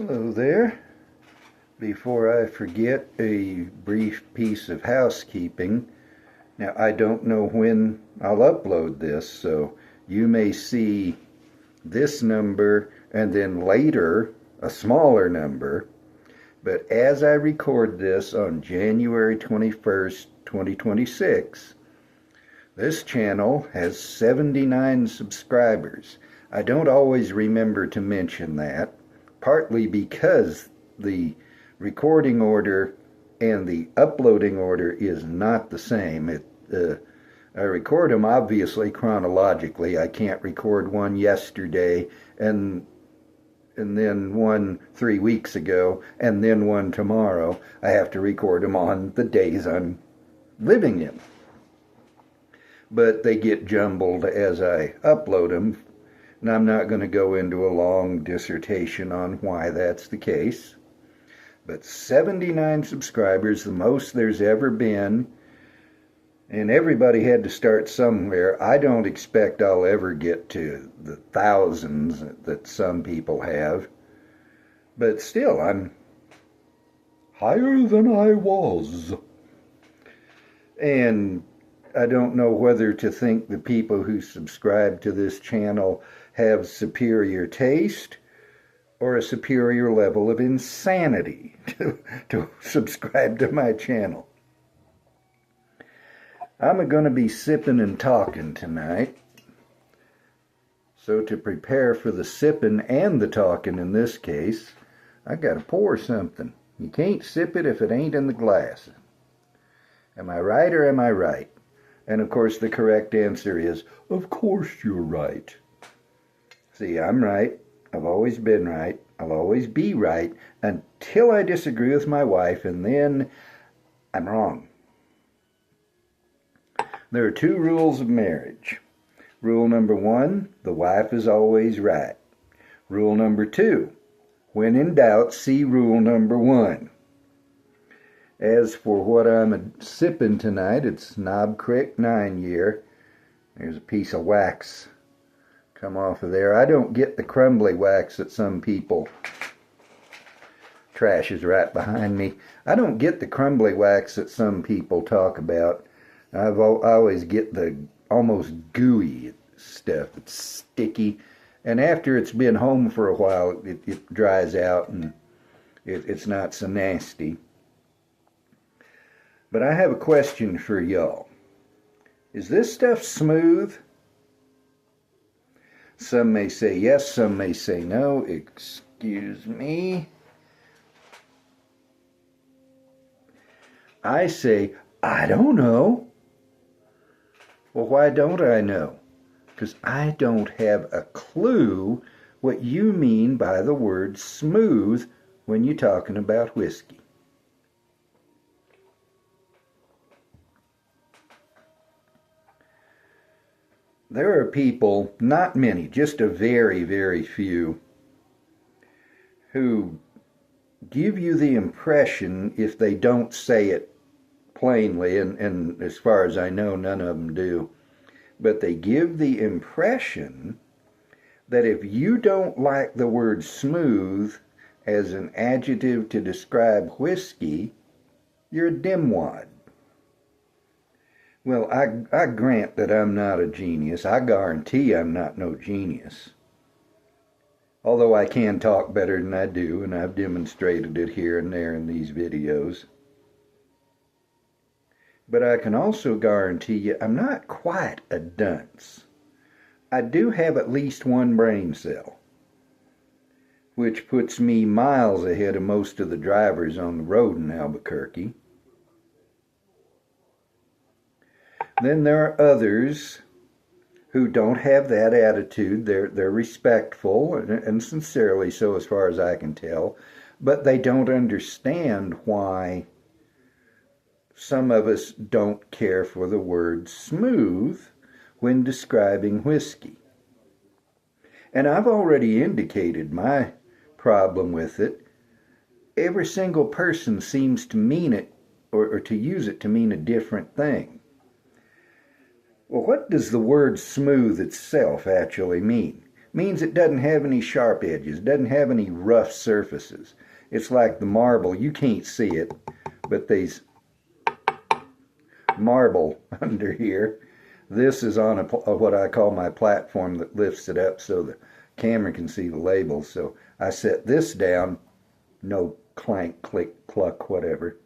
Hello there. Before I forget, a brief piece of housekeeping. Now, I don't know when I'll upload this, so you may see this number and then later a smaller number. But as I record this on January 21st, 2026, this channel has 79 subscribers. I don't always remember to mention that, partly because the recording order and the uploading order is not the same. I record them obviously chronologically. I can't record one yesterday and then one 3 weeks ago and then one tomorrow. I have to record them on the days I'm living in. But they get jumbled as I upload them, and I'm not going to go into a long dissertation on why that's the case. But 79 subscribers, the most there's ever been, and everybody had to start somewhere. I don't expect I'll ever get to the thousands that some people have, but still, I'm higher than I was. And I don't know whether to think the people who subscribe to this channel have superior taste or a superior level of insanity to subscribe to my channel. I'm going to be sipping and talking tonight. So to prepare for the sipping and the talking in this case, I got to pour something. You can't sip it if it ain't in the glass. Am I right or am I right? And of course the correct answer is, of course you're right. See, I'm right. I've always been right. I'll always be right until I disagree with my wife, and then I'm wrong. There are two rules of marriage. Rule number 1, the wife is always right. Rule number 2, when in doubt, see rule number 1. As for what I'm sipping tonight, it's Knob Creek 9-year. There's a piece of wax come off of there. I don't get the crumbly wax that some people, trash is right behind me. I don't get the crumbly wax that some people talk about. I always get the almost gooey stuff. It's sticky, and after it's been home for a while, it dries out and it's not so nasty. But I have a question for y'all. Is this stuff smooth? Some may say yes, some may say no. Excuse me. I say, I don't know. Well, why don't I know? Because I don't have a clue what you mean by the word smooth when you're talking about whiskey. There are people, not many, just a very, very few, who give you the impression, if they don't say it plainly, and as far as I know, none of them do, but they give the impression that if you don't like the word smooth as an adjective to describe whiskey, you're a dimwad. Well, I grant that I'm not a genius. I guarantee I'm not no genius. Although I can talk better than I do, and I've demonstrated it here and there in these videos. But I can also guarantee you I'm not quite a dunce. I do have at least one brain cell, which puts me miles ahead of most of the drivers on the road in Albuquerque. Then there are others who don't have that attitude. They're respectful, and sincerely so as far as I can tell, but they don't understand why some of us don't care for the word smooth when describing whiskey. And I've already indicated my problem with it. Every single person seems to mean it, or to use it to mean a different thing. Well, what does the word smooth itself actually mean? Means it doesn't have any sharp edges, doesn't have any rough surfaces. It's like the marble. You can't see it, but there's marble under here. This is on what I call my platform that lifts it up so the camera can see the labels. So I set this down, no clank, click, cluck, whatever.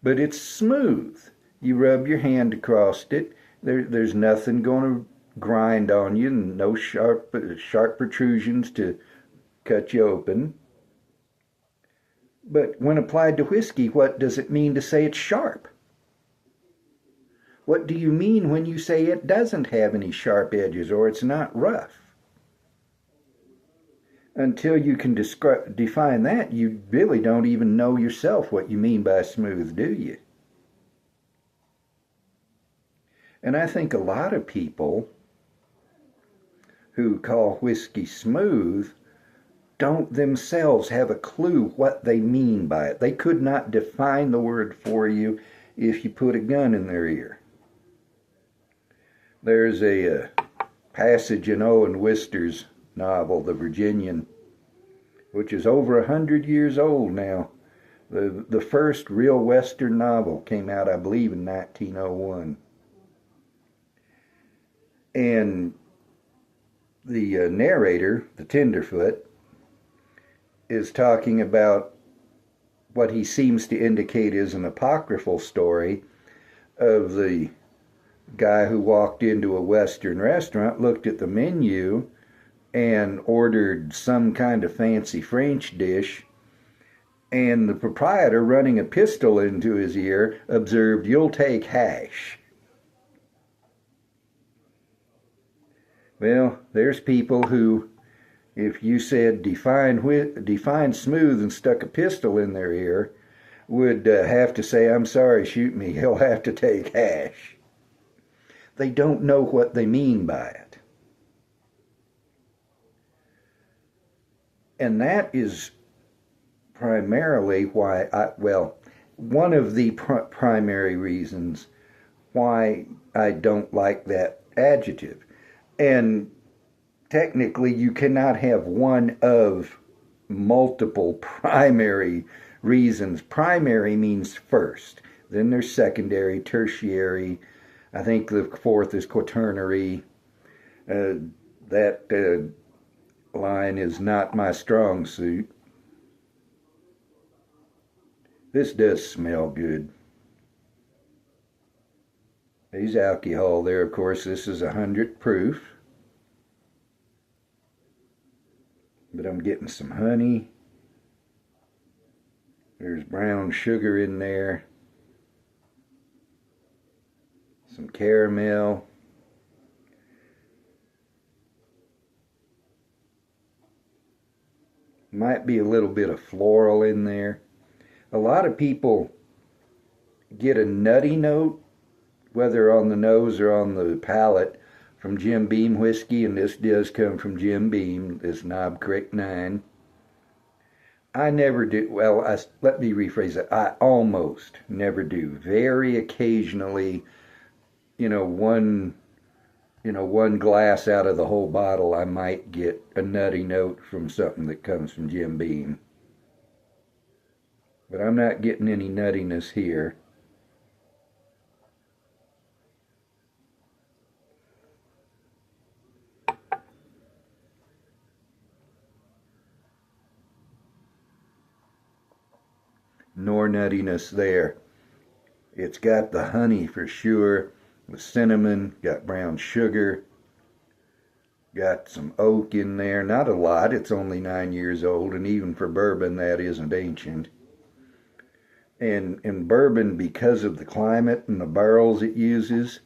But it's smooth. You rub your hand across it. There's nothing going to grind on you, and no sharp protrusions to cut you open. But when applied to whiskey, what does it mean to say it's sharp? What do you mean when you say it doesn't have any sharp edges or it's not rough? Until you can define that, you really don't even know yourself what you mean by smooth, do you? And I think a lot of people who call whiskey smooth don't themselves have a clue what they mean by it. They could not define the word for you if you put a gun in their ear. There's a passage in Owen Wister's novel, The Virginian, which is over 100 years old now. The first real Western novel came out, I believe, in 1901. And the narrator, the tenderfoot, is talking about what he seems to indicate is an apocryphal story of the guy who walked into a Western restaurant, looked at the menu, and ordered some kind of fancy French dish, and the proprietor, running a pistol into his ear, observed, "You'll take hash." Well, there's people who, if you said define smooth and stuck a pistol in their ear, would have to say, "I'm sorry, shoot me, he'll have to take hash." They don't know what they mean by it. And that is primarily why one of the primary reasons why I don't like that adjective. And technically, you cannot have one of multiple primary reasons. Primary means first. Then there's secondary, tertiary. I think the fourth is quaternary. That line is not my strong suit. This does smell good. There's alcohol there, of course. This is 100 proof. But I'm getting some honey. There's brown sugar in there. Some caramel. Might be a little bit of floral in there. A lot of people get a nutty note, whether on the nose or on the palate, from Jim Beam whiskey, and this does come from Jim Beam, this Knob Creek 9. I never do. Well, let me rephrase that. I almost never do. Very occasionally, one glass out of the whole bottle, I might get a nutty note from something that comes from Jim Beam. But I'm not getting any nuttiness here. Nor nuttiness there. It's got the honey for sure, the cinnamon, got brown sugar, got some oak in there. Not a lot, it's only 9 years old, and even for bourbon that isn't ancient. And bourbon, because of the climate and the barrels it uses,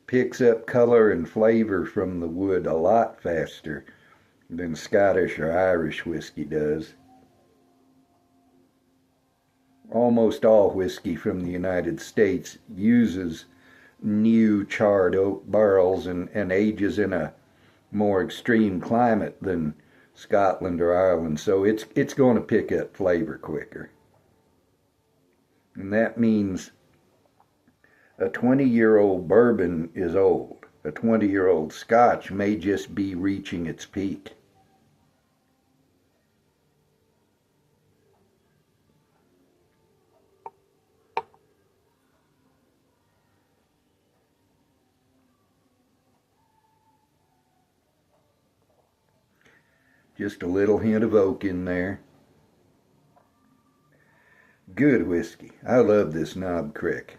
picks up color and flavor from the wood a lot faster than Scottish or Irish whiskey does. Almost all whiskey from the United States uses new charred oak barrels and ages in a more extreme climate than Scotland or Ireland, so it's going to pick up flavor quicker. And that means a 20-year-old bourbon is old. a 20-year-old Scotch may just be reaching its peak. Just a little hint of oak in there. Good whiskey. I love this Knob Creek.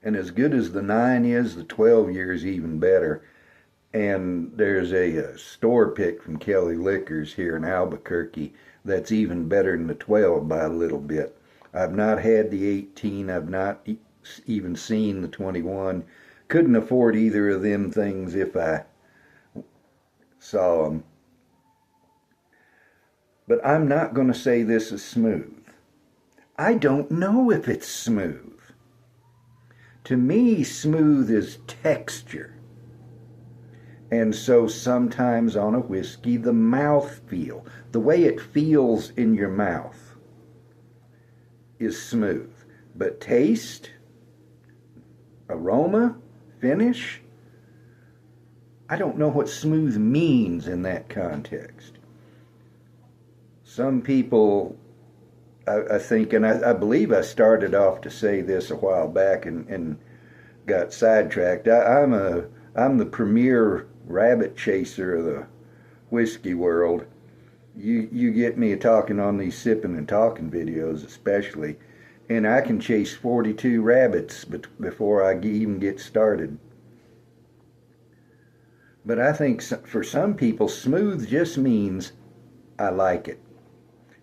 And as good as the 9 is, the 12 year is even better. And there's a store pick from Kelly Liquors here in Albuquerque that's even better than the 12 by a little bit. I've not had the 18. I've not even seen the 21. Couldn't afford either of them things if I saw them. But I'm not going to say this is smooth. I don't know if it's smooth. To me, smooth is texture. And so sometimes on a whiskey, the mouth feel, the way it feels in your mouth, is smooth. But taste, aroma, finish, I don't know what smooth means in that context. Some people, I think, and I believe I started off to say this a while back and got sidetracked. I'm the premier rabbit chaser of the whiskey world. You get me talking on these Sippin and Talkin videos especially, and I can chase 42 rabbits before I even get started. But I think for some people, smooth just means I like it.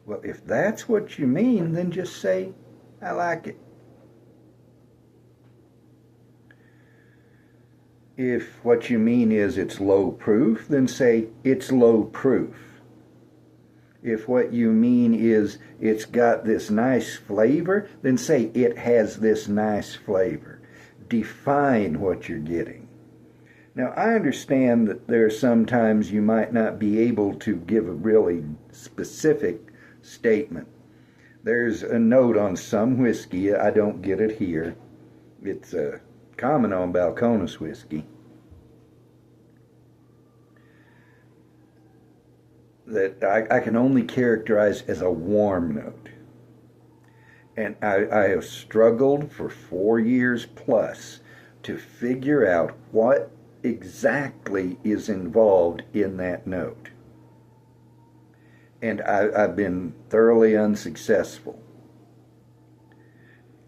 Well, if that's what you mean, then just say, I like it. If what you mean is it's low proof, then say it's low proof. If what you mean is it's got this nice flavor, then say it has this nice flavor. Define what you're getting. Now, I understand that there are some times you might not be able to give a really specific statement. There's a note on some whiskey, I don't get it here. It's common on Balcones whiskey, that I can only characterize as a warm note. And I have struggled for 4 years plus to figure out what exactly is involved in that note. And I've been thoroughly unsuccessful.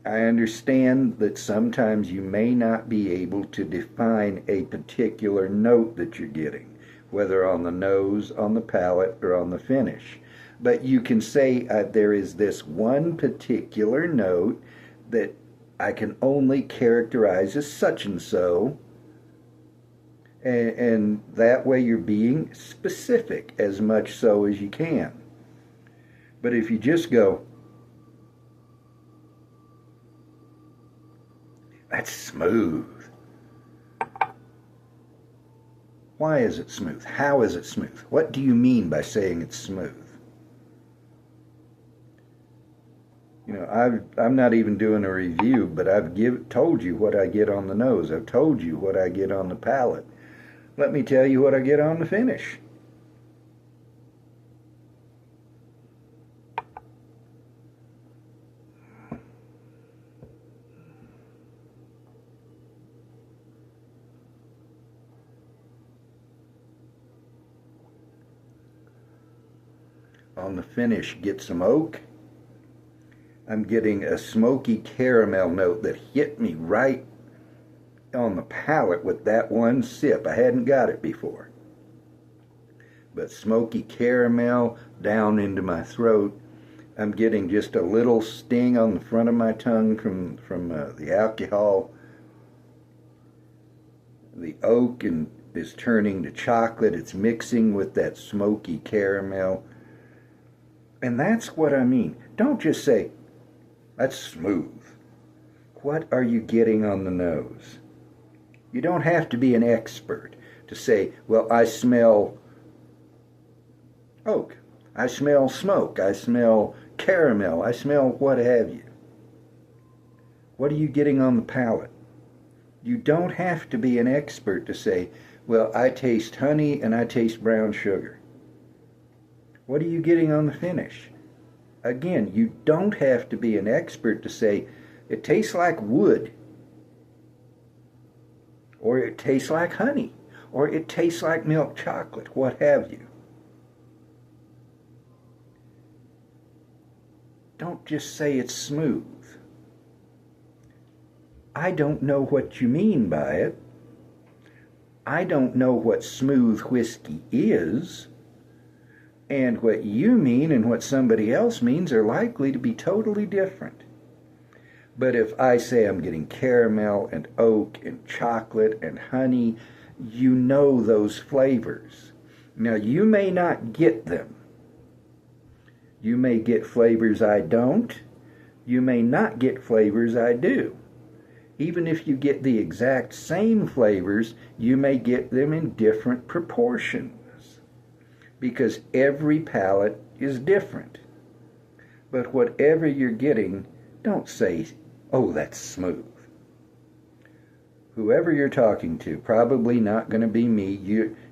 I understand that sometimes you may not be able to define a particular note that you're getting, whether on the nose, on the palate, or on the finish. But you can say there is this one particular note that I can only characterize as such and so, and that way you're being specific as much so as you can. But if you just go, that's smooth. Why is it smooth? How is it smooth? What do you mean by saying it's smooth? You know, I'm not even doing a review, but I've told you what I get on the nose. I've told you what I get on the palate. Let me tell you what I get on the finish. On the finish, get some oak. I'm getting a smoky caramel note that hit me right on the palate with that one sip. I hadn't got it before. But smoky caramel down into my throat. I'm getting just a little sting on the front of my tongue from the alcohol. The oak is turning to chocolate. It's mixing with that smoky caramel. And that's what I mean. Don't just say, that's smooth. What are you getting on the nose? You don't have to be an expert to say, well, I smell oak. I smell smoke. I smell caramel. I smell what have you. What are you getting on the palate? You don't have to be an expert to say, well, I taste honey and I taste brown sugar. What are you getting on the finish? Again, you don't have to be an expert to say, it tastes like wood, or it tastes like honey, or it tastes like milk chocolate, what have you. Don't just say it's smooth. I don't know what you mean by it. I don't know what smooth whiskey is. And what you mean and what somebody else means are likely to be totally different. But if I say I'm getting caramel and oak and chocolate and honey, you know those flavors. Now, you may not get them. You may get flavors I don't. You may not get flavors I do. Even if you get the exact same flavors, you may get them in different proportions, because every palate is different. But whatever you're getting, don't say, oh, that's smooth. Whoever you're talking to, probably not going to be me.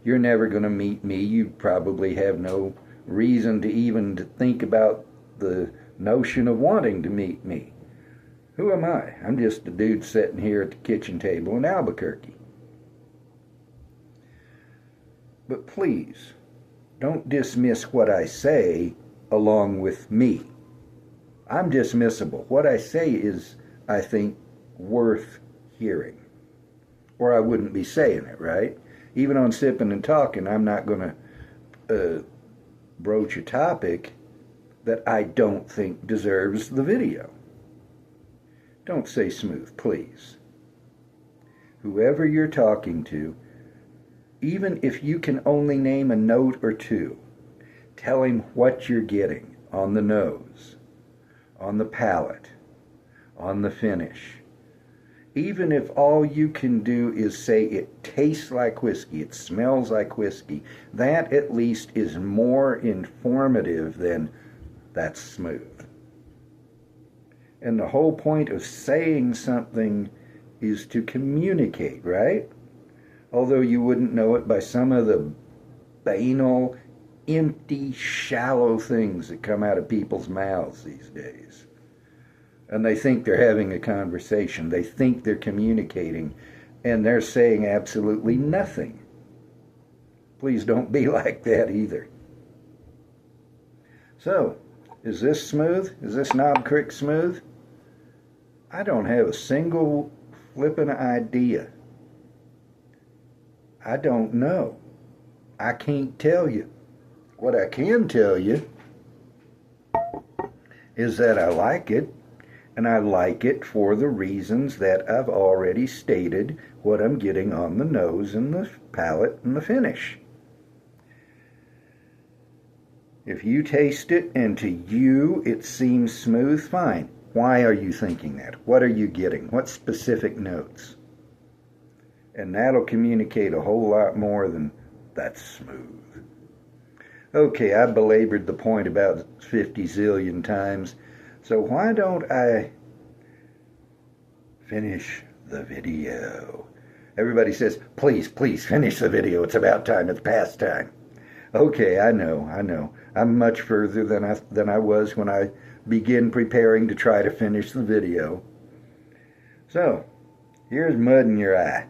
You're never going to meet me. You probably have no reason to even think about the notion of wanting to meet me. Who am I? I'm just a dude sitting here at the kitchen table in Albuquerque. But please, don't dismiss what I say along with me. I'm dismissible. What I say is, I think, worth hearing. Or I wouldn't be saying it, right? Even on Sippin' and Talkin', I'm not going to broach a topic that I don't think deserves the video. Don't say smooth, please. Whoever you're talking to, even if you can only name a note or two, tell him what you're getting on the nose, on the palate, on the finish. Even if all you can do is say it tastes like whiskey, it smells like whiskey, that at least is more informative than that's smooth. And the whole point of saying something is to communicate, right? Although you wouldn't know it by some of the banal, empty, shallow things that come out of people's mouths these days. And they think they're having a conversation. They think they're communicating, and they're saying absolutely nothing. Please don't be like that either. So, is this smooth? Is this Knob Creek smooth? I don't have a single flippin' idea. I don't know. I can't tell you. What I can tell you is that I like it, and I like it for the reasons that I've already stated, what I'm getting on the nose and the palate and the finish. If you taste it and to you it seems smooth, fine. Why are you thinking that? What are you getting? What specific notes? And that'll communicate a whole lot more than that's smooth. Okay, I belabored the point about 50 zillion times, so why don't I finish the video? Everybody says, please, please finish the video. It's about time. It's past time. Okay, I know. I'm much further than I was when I began preparing to try to finish the video. So, here's mud in your eye.